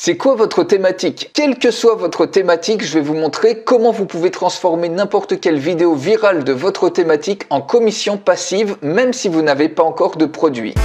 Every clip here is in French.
C'est quoi votre thématique? Quelle que soit votre thématique, je vais vous montrer comment vous pouvez transformer n'importe quelle vidéo virale de votre thématique en commission passive, même si vous n'avez pas encore de produit.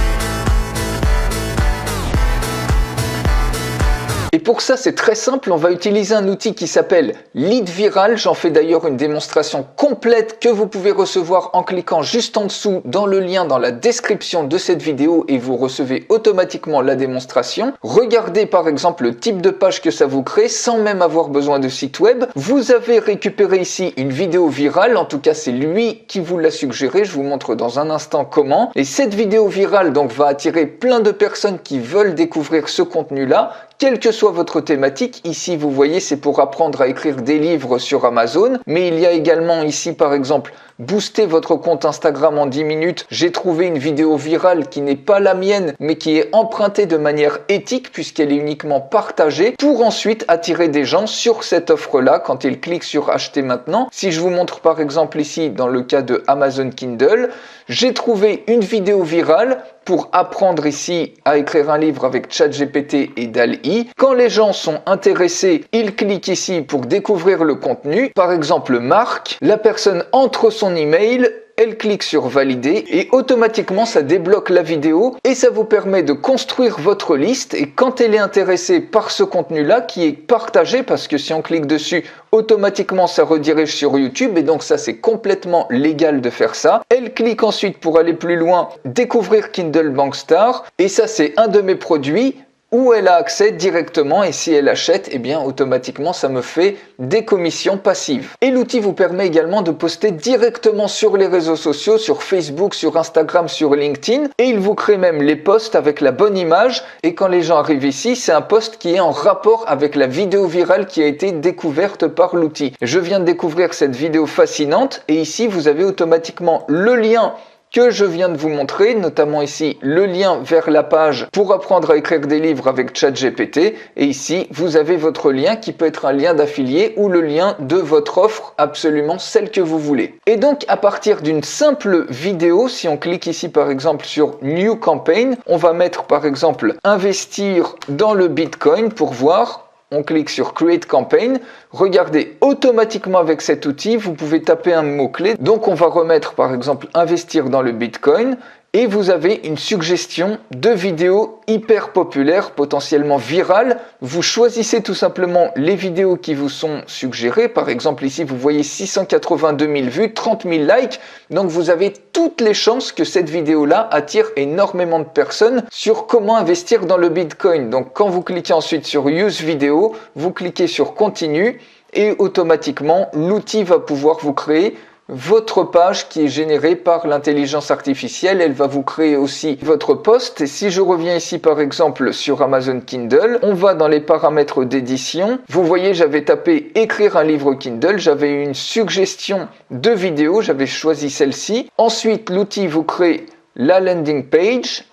Et pour ça, c'est très simple, on va utiliser un outil qui s'appelle Lead Viral. J'en fais d'ailleurs une démonstration complète que vous pouvez recevoir en cliquant juste en dessous dans le lien dans la description de cette vidéo et vous recevez automatiquement la démonstration. Regardez par exemple le type de page que ça vous crée sans même avoir besoin de site web. Vous avez récupéré ici une vidéo virale, en tout cas c'est lui qui vous l'a suggéré, je vous montre dans un instant comment. Et cette vidéo virale donc va attirer plein de personnes qui veulent découvrir ce contenu-là. Quelle que soit votre thématique, ici vous voyez c'est pour apprendre à écrire des livres sur Amazon, mais il y a également ici par exemple booster votre compte Instagram en 10 minutes. J'ai trouvé une vidéo virale qui n'est pas la mienne mais qui est empruntée de manière éthique puisqu'elle est uniquement partagée pour ensuite attirer des gens sur cette offre-là quand ils cliquent sur acheter maintenant. Si je vous montre par exemple ici dans le cas de Amazon Kindle, j'ai trouvé une vidéo virale pour apprendre ici à écrire un livre avec ChatGPT et DALL-E. Quand les gens sont intéressés, ils cliquent ici pour découvrir le contenu. Par exemple, Marc, la personne entre son email, elle clique sur valider et automatiquement ça débloque la vidéo et ça vous permet de construire votre liste. Et quand elle est intéressée par ce contenu-là qui est partagé, parce que si on clique dessus, automatiquement ça redirige sur YouTube et donc ça c'est complètement légal de faire ça. Elle clique ensuite pour aller plus loin, découvrir Kindle Bankstar et ça c'est un de mes produits où elle a accès directement et si elle achète, eh bien automatiquement ça me fait des commissions passives. Et l'outil vous permet également de poster directement sur les réseaux sociaux, sur Facebook, sur Instagram, sur LinkedIn et il vous crée même les posts avec la bonne image et quand les gens arrivent ici, c'est un post qui est en rapport avec la vidéo virale qui a été découverte par l'outil. Je viens de découvrir cette vidéo fascinante et ici vous avez automatiquement le lien que je viens de vous montrer, notamment ici le lien vers la page pour apprendre à écrire des livres avec ChatGPT et ici vous avez votre lien qui peut être un lien d'affilié ou le lien de votre offre, absolument celle que vous voulez. Et donc à partir d'une simple vidéo, si on clique ici par exemple sur New Campaign, on va mettre par exemple investir dans le Bitcoin pour voir. On clique sur Create Campaign. Regardez, automatiquement avec cet outil, vous pouvez taper un mot-clé. Donc on va remettre par exemple investir dans le Bitcoin. Et vous avez une suggestion de vidéos hyper populaires, potentiellement virales. Vous choisissez tout simplement les vidéos qui vous sont suggérées. Par exemple, ici, vous voyez 682 000 vues, 30 000 likes. Donc, vous avez toutes les chances que cette vidéo-là attire énormément de personnes sur comment investir dans le Bitcoin. Donc, quand vous cliquez ensuite sur Use Vidéo, vous cliquez sur Continue et automatiquement, l'outil va pouvoir vous créer votre page qui est générée par l'intelligence artificielle. Elle va vous créer aussi votre post. Et si je reviens ici par exemple sur Amazon Kindle, on va dans les paramètres d'édition. Vous voyez, j'avais tapé écrire un livre Kindle, j'avais une suggestion de vidéo, j'avais choisi celle-ci. Ensuite, l'outil vous crée la landing page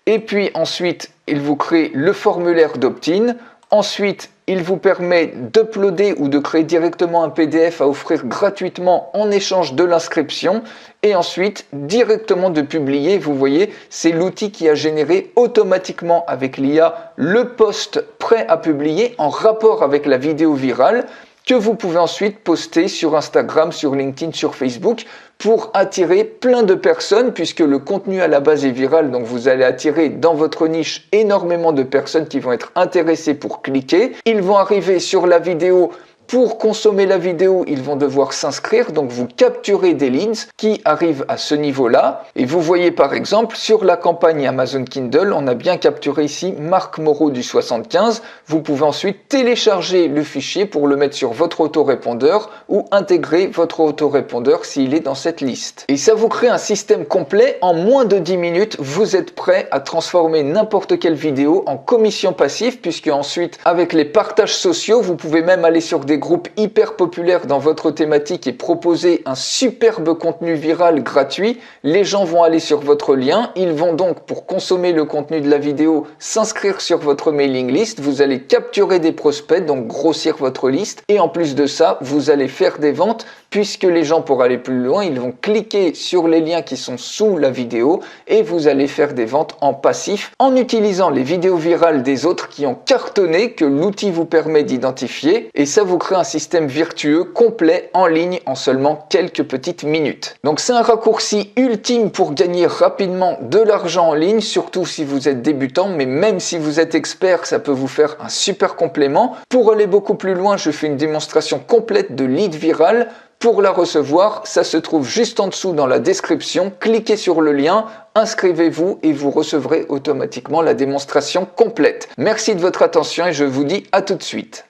et puis ensuite, il vous crée le formulaire d'opt-in. Ensuite, il vous permet d'uploader ou de créer directement un PDF à offrir gratuitement en échange de l'inscription et ensuite directement de publier. Vous voyez, c'est l'outil qui a généré automatiquement avec l'IA le post prêt à publier en rapport avec la vidéo virale que vous pouvez ensuite poster sur Instagram, sur LinkedIn, sur Facebook pour attirer plein de personnes puisque le contenu à la base est viral. Donc vous allez attirer dans votre niche énormément de personnes qui vont être intéressées pour cliquer. Ils vont arriver sur la vidéo. Pour consommer la vidéo, ils vont devoir s'inscrire, donc vous capturez des leads qui arrivent à ce niveau-là. Et vous voyez par exemple sur la campagne Amazon Kindle, on a bien capturé ici Marc Moreau du 75. Vous pouvez ensuite télécharger le fichier pour le mettre sur votre autorépondeur ou intégrer votre autorépondeur s'il est dans cette liste. Et ça vous crée un système complet. En moins de 10 minutes, vous êtes prêt à transformer n'importe quelle vidéo en commission passive puisque ensuite, avec les partages sociaux, vous pouvez même aller sur des groupes hyper populaires dans votre thématique et proposer un superbe contenu viral gratuit. Les gens vont aller sur votre lien, ils vont donc pour consommer le contenu de la vidéo s'inscrire sur votre mailing list, vous allez capturer des prospects, donc grossir votre liste et en plus de ça, vous allez faire des ventes puisque les gens, pour aller plus loin, ils vont cliquer sur les liens qui sont sous la vidéo et vous allez faire des ventes en passif en utilisant les vidéos virales des autres qui ont cartonné, que l'outil vous permet d'identifier, et ça vous crée un système vertueux complet en ligne en seulement quelques petites minutes. Donc c'est un raccourci ultime pour gagner rapidement de l'argent en ligne, surtout si vous êtes débutant, mais même si vous êtes expert, ça peut vous faire un super complément. Pour aller beaucoup plus loin, je fais une démonstration complète de lead viral. Pour la recevoir, ça se trouve juste en dessous dans la description. Cliquez sur le lien, inscrivez-vous et vous recevrez automatiquement la démonstration complète. Merci de votre attention et je vous dis à tout de suite.